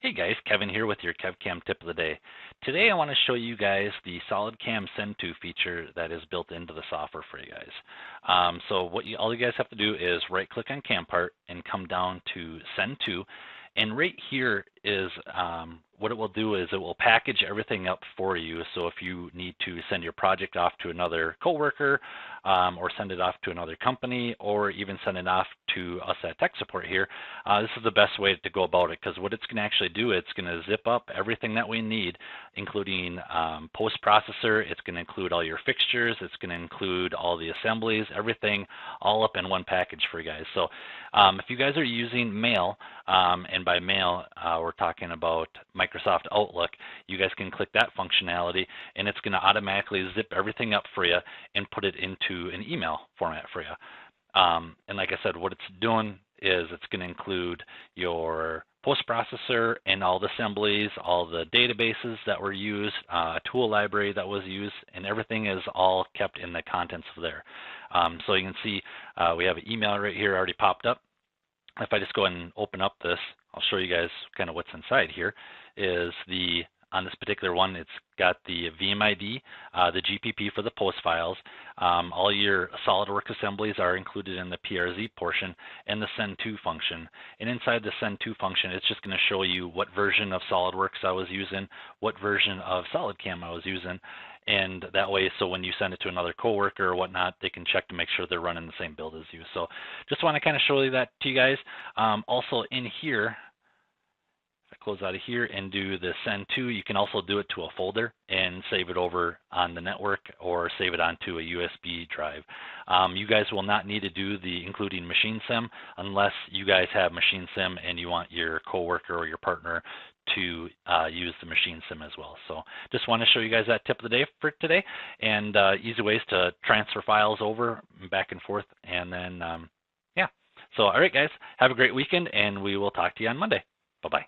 Hey guys, Kevin here with your KevCAM tip of the day. Today I want to show you guys the SolidCAM Send To feature that is built into the software for you guys. So all you guys have to do is right click on CAM part and come down to Send To. And right here is what it will do is it will package everything up for you. So if you need to send your project off to another coworker or send it off to another company or even send it off to us at tech support here, this is the best way to go about it, because what it's going to actually do, it's going to zip up everything that we need, including post-processor. It's going to include all your fixtures. It's going to include all the assemblies, everything all up in one package for you guys. So if you guys are using mail, and by mail we're talking about Microsoft Outlook, you guys can click that functionality and it's going to automatically zip everything up for you and put it into an email format for you. And like I said, what it's doing is it's going to include your post-processor and all the assemblies, all the databases that were used, a tool library that was used, and everything is all kept in the contents of there. So you can see we have an email right here already popped up. If I just go ahead and open up this, I'll show you guys kind of what's inside here. On this particular one, it's got the VMID, the GPP for the post files. All your SolidWorks assemblies are included in the PRZ portion and the Send To function. And inside the Send To function, it's just going to show you what version of SolidWorks I was using, what version of SolidCAM I was using. And that way, so when you send it to another coworker or whatnot, they can check to make sure they're running the same build as you. So just want to kind of show you that to you guys. Also in here, if I close out of here and do the Send To, you can also do it to a folder and save it over on the network or save it onto a USB drive. You guys will not need to do the including MachineSim unless you guys have MachineSim and you want your coworker or your partner to use the MachineSim as well. So just want to show you guys that tip of the day for today, and easy ways to transfer files over back and forth. And then, yeah. So all right, guys, have a great weekend, and we will talk to you on Monday. Bye-bye.